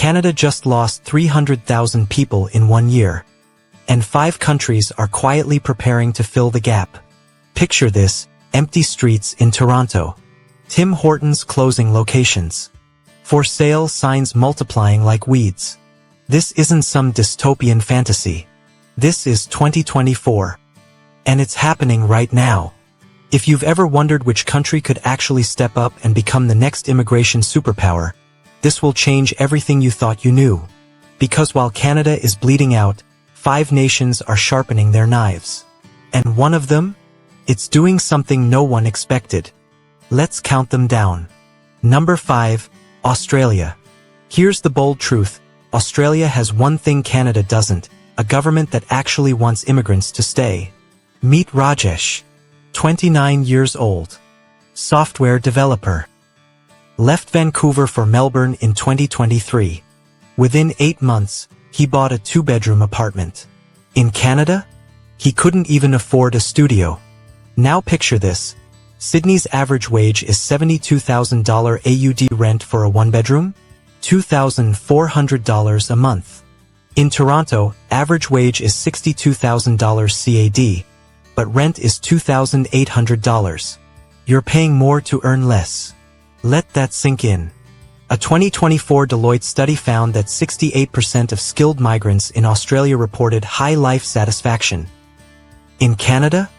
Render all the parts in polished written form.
Canada just lost 300,000 people in 1 year. And 5 countries are quietly preparing to fill the gap. Picture this, empty streets in Toronto. Tim Hortons closing locations. For sale signs multiplying like weeds. This isn't some dystopian fantasy. This is 2024. And it's happening right now. If you've ever wondered which country could actually step up and become the next immigration superpower, this will change everything you thought you knew. Because while Canada is bleeding out, 5 nations are sharpening their knives. And one of them? It's doing something no one expected. Let's count them down. Number 5, Australia. Here's the bold truth. Australia has one thing Canada doesn't, a government that actually wants immigrants to stay. Meet Rajesh. 29 years old. Software developer. Left Vancouver for Melbourne in 2023. Within 8 months, he bought a 2-bedroom apartment. In Canada, he couldn't even afford a studio. Now picture this. Sydney's average wage is $72,000 AUD rent for a 1-bedroom? $2,400 a month. In Toronto, average wage is $62,000 CAD, but rent is $2,800. You're paying more to earn less. Let that sink in. A 2024 Deloitte study found that 68% of skilled migrants in Australia reported high life satisfaction. In Canada,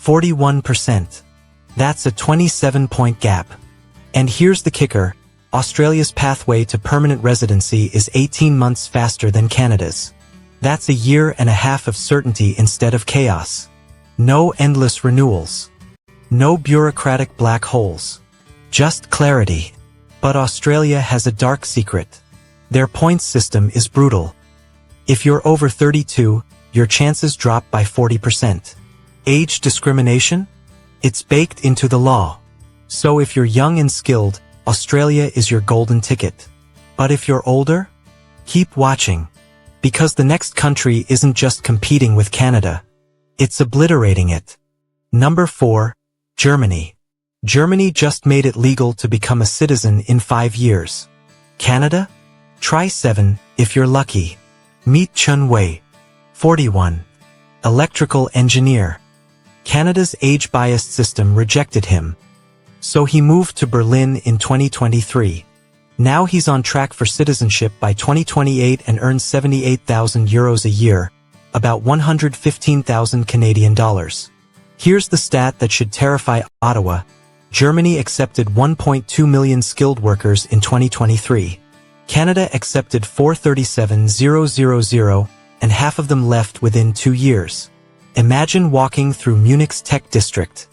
41%. That's a 27-point gap. And here's the kicker. Australia's pathway to permanent residency is 18 months faster than Canada's. That's a year and a half of certainty instead of chaos. No endless renewals. No bureaucratic black holes. Just clarity. But Australia has a dark secret. Their points system is brutal. If you're over 32, your chances drop by 40%. Age discrimination? It's baked into the law. So if you're young and skilled, Australia is your golden ticket. But if you're older? Keep watching. Because the next country isn't just competing with Canada. It's obliterating it. Number 4, Germany. Germany just made it legal to become a citizen in 5 years. Canada? Try 7, if you're lucky. Meet Chun Wei. 41. Electrical engineer. Canada's age-biased system rejected him. So he moved to Berlin in 2023. Now he's on track for citizenship by 2028 and earns €78,000 a year, about 115,000 Canadian dollars. Here's the stat that should terrify Ottawa. Germany accepted 1.2 million skilled workers in 2023. Canada accepted 437,000, and half of them left within 2 years. Imagine walking through Munich's tech district.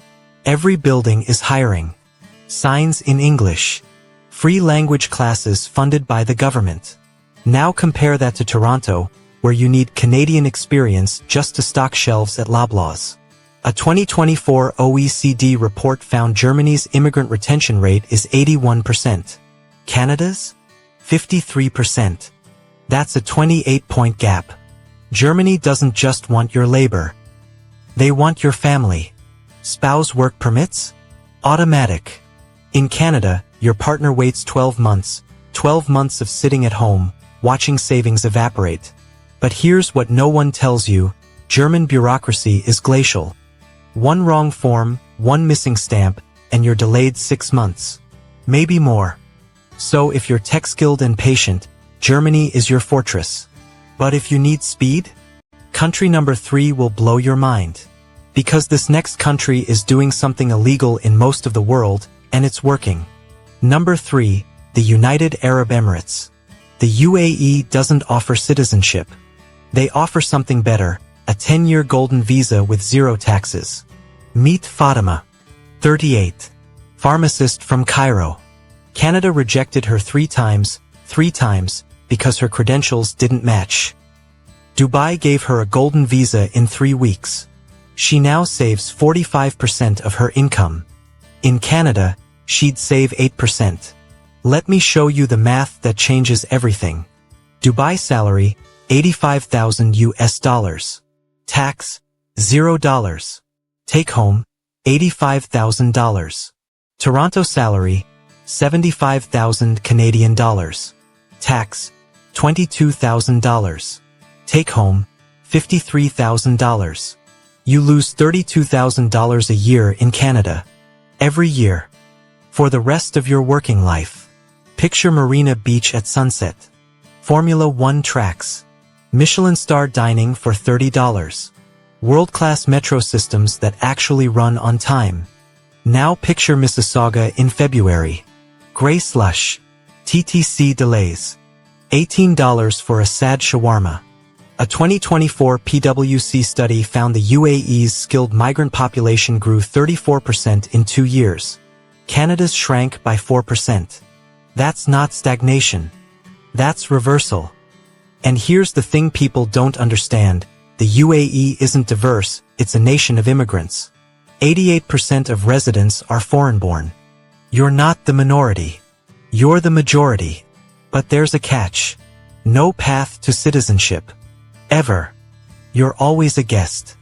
Every building is hiring. Signs in English. Free language classes funded by the government. Now compare that to Toronto, where you need Canadian experience just to stock shelves at Loblaws. A 2024 OECD report found Germany's immigrant retention rate is 81%. Canada's? 53%. That's a 28-point gap. Germany doesn't just want your labor. They want your family. Spouse work permits? Automatic. In Canada, your partner waits 12 months, 12 months of sitting at home, watching savings evaporate. But here's what no one tells you, German bureaucracy is glacial. One wrong form, one missing stamp, and you're delayed 6 months. Maybe more. So if you're tech-skilled and patient, Germany is your fortress. But if you need speed? Country number 3 will blow your mind. Because this next country is doing something illegal in most of the world, and it's working. Number 3, the United Arab Emirates. The UAE doesn't offer citizenship. They offer something better, a 10-year golden visa with 0 taxes. Meet Fatima. 38. Pharmacist from Cairo. Canada rejected her 3 times, because her credentials didn't match. Dubai gave her a golden visa in 3 weeks. She now saves 45% of her income. In Canada, she'd save 8%. Let me show you the math that changes everything. Dubai salary, $85,000. Tax, $0. Take home, $85,000. Toronto salary, 75,000 Canadian dollars. Tax, $22,000. Take home, $53,000. You lose $32,000 a year in Canada. Every year. For the rest of your working life. Picture Marina Beach at sunset. Formula One tracks. Michelin star dining for $30. World-class metro systems that actually run on time. Now picture Mississauga in February. Gray slush. TTC delays. $18 for a sad shawarma. A 2024 PwC study found the UAE's skilled migrant population grew 34% in 2 years. Canada's shrank by 4%. That's not stagnation. That's reversal. And here's the thing people don't understand. The UAE isn't diverse, it's a nation of immigrants. 88% of residents are foreign-born. You're not the minority. You're the majority. But there's a catch. No path to citizenship. Ever. You're always a guest.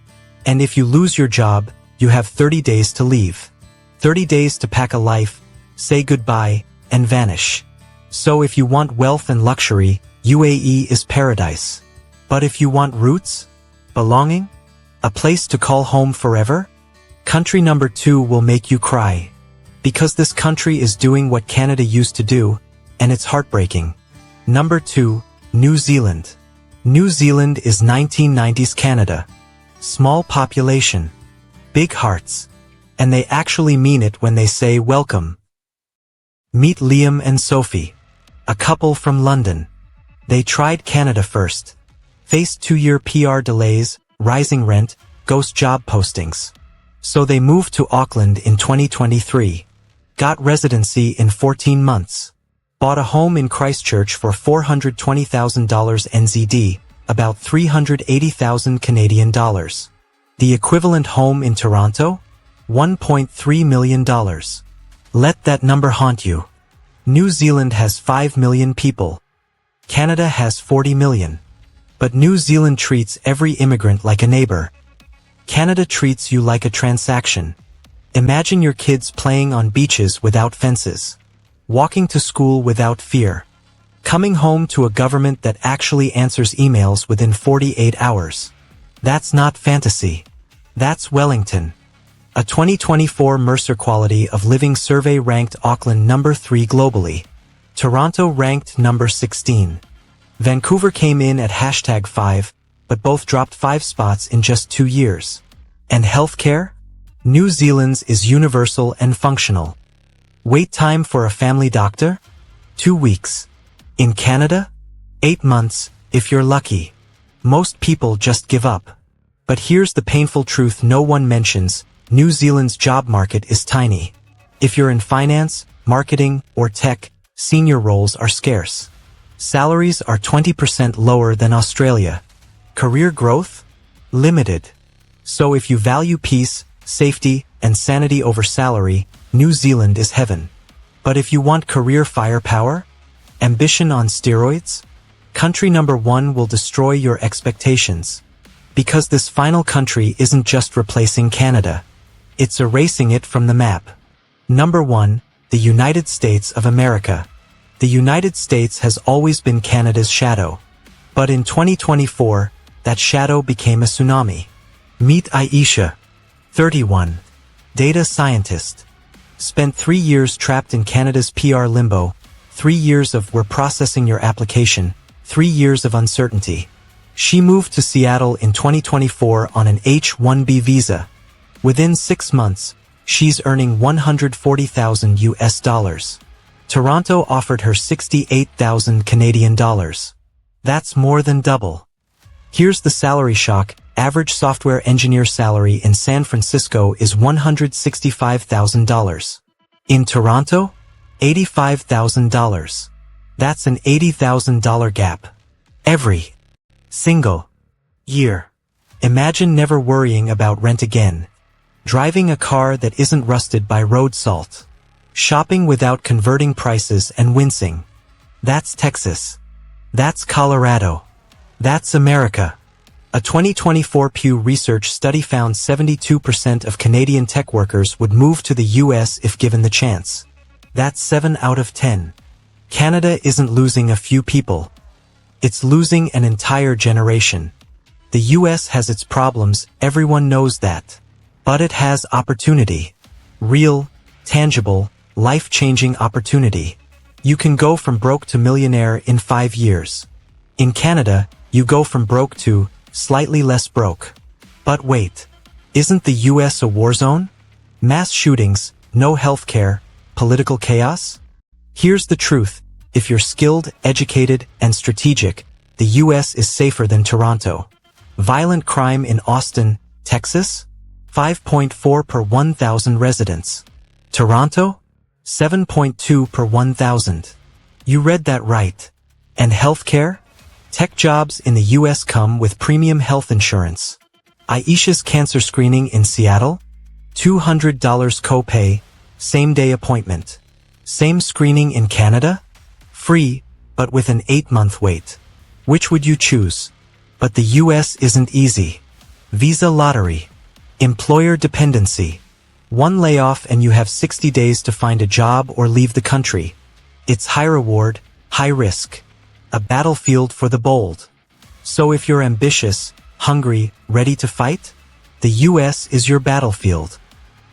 And if you lose your job, you have 30 days to leave. 30 days to pack a life, say goodbye, and vanish. So if you want wealth and luxury, UAE is paradise. But if you want roots, belonging, a place to call home forever, country number 2 will make you cry. Because this country is doing what Canada used to do, and it's heartbreaking. Number 2, New Zealand. New Zealand is 1990s Canada. Small population. Big hearts. And they actually mean it when they say welcome. Meet Liam and Sophie. A couple from London. They tried Canada first. Faced 2-year PR delays, rising rent, ghost job postings. So they moved to Auckland in 2023. Got residency in 14 months. Bought a home in Christchurch for $420,000 NZD, about 380,000 Canadian dollars. The equivalent home in Toronto? $1.3 million. Let that number haunt you. New Zealand has 5 million people. Canada has 40 million. But New Zealand treats every immigrant like a neighbor. Canada treats you like a transaction. Imagine your kids playing on beaches without fences. Walking to school without fear. Coming home to a government that actually answers emails within 48 hours. That's not fantasy. That's Wellington. A 2024 Mercer Quality of Living survey ranked Auckland number 3 globally. Toronto ranked number 16. Vancouver came in at #5, but both dropped 5 spots in just 2 years. And healthcare? New Zealand's is universal and functional. Wait time for a family doctor? 2 weeks. In Canada? 8 months, if you're lucky. Most people just give up. But here's the painful truth no one mentions. New Zealand's job market is tiny. If you're in finance, marketing, or tech, senior roles are scarce. Salaries are 20% lower than Australia. Career growth? Limited. So if you value peace, safety, and sanity over salary, New Zealand is heaven. But if you want career firepower? Ambition on steroids? Country number 1 will destroy your expectations. Because this final country isn't just replacing Canada. It's erasing it from the map. Number 1, the United States of America. The United States has always been Canada's shadow. But in 2024, that shadow became a tsunami. Meet Aisha, 31. Data scientist. Spent 3 years trapped in Canada's PR limbo. 3 years of "we're processing your application." 3 years of uncertainty. She moved to Seattle in 2024 on an H-1B visa. Within 6 months, she's earning $140,000 US. Toronto offered her 68,000 Canadian dollars. That's more than double. Here's the salary shock. Average software engineer salary in San Francisco is $165,000. In Toronto? $85,000. That's an $80,000 gap. Every single year. Imagine never worrying about rent again. Driving a car that isn't rusted by road salt. Shopping without converting prices and wincing. That's Texas. That's Colorado. That's America. A 2024 Pew Research study found 72% of Canadian tech workers would move to the US if given the chance. That's 7 out of 10. Canada isn't losing a few people. It's losing an entire generation. The US has its problems, everyone knows that. But it has opportunity. Real, tangible, life-changing opportunity. You can go from broke to millionaire in 5 years. In Canada, you go from broke to slightly less broke. But wait, isn't the US a war zone? Mass shootings, no healthcare, political chaos? Here's the truth, if you're skilled, educated, and strategic, the US is safer than Toronto. Violent crime in Austin, Texas? 5.4 per 1,000 residents. Toronto? 7.2 per 1,000. You read that right. And healthcare? Tech jobs in the US come with premium health insurance. Aisha's cancer screening in Seattle? $200 copay, same-day appointment. Same screening in Canada? Free, but with an 8-month wait. Which would you choose? But the US isn't easy. Visa lottery. Employer dependency. One layoff and you have 60 days to find a job or leave the country. It's high reward, high risk. A battlefield for the bold. So if you're ambitious, hungry, ready to fight, the US is your battlefield.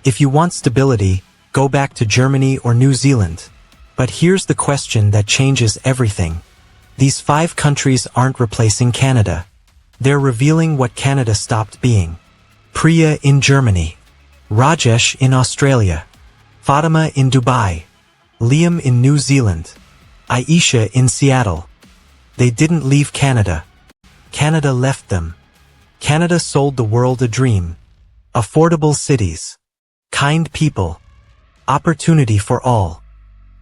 If you want stability, go back to Germany or New Zealand. But here's the question that changes everything. These 5 countries aren't replacing Canada. They're revealing what Canada stopped being. Priya in Germany. Rajesh in Australia. Fatima in Dubai. Liam in New Zealand. Aisha in Seattle. They didn't leave Canada. Canada left them. Canada sold the world a dream. Affordable cities. Kind people. Opportunity for all.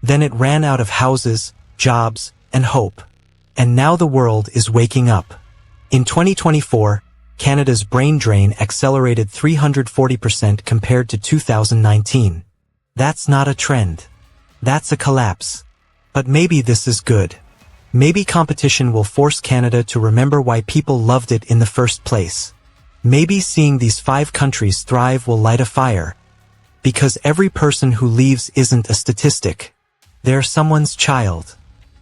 Then it ran out of houses, jobs, and hope. And now the world is waking up. In 2024, Canada's brain drain accelerated 340% compared to 2019. That's not a trend. That's a collapse. But maybe this is good. Maybe competition will force Canada to remember why people loved it in the first place. Maybe seeing these 5 countries thrive will light a fire. Because every person who leaves isn't a statistic. They're someone's child.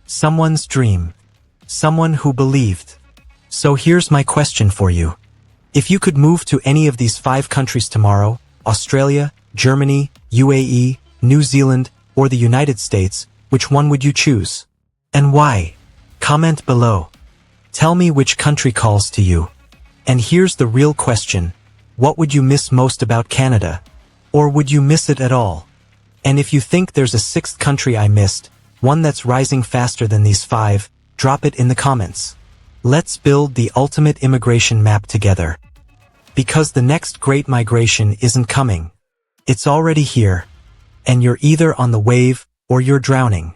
Someone's dream. Someone who believed. So here's my question for you. If you could move to any of these 5 countries tomorrow, Australia, Germany, UAE, New Zealand, or the United States, which one would you choose? And why? Comment below. Tell me which country calls to you. And here's the real question. What would you miss most about Canada? Or would you miss it at all? And if you think there's a 6th country I missed, one that's rising faster than these 5, drop it in the comments. Let's build the ultimate immigration map together. Because the next great migration isn't coming. It's already here. And you're either on the wave or you're drowning.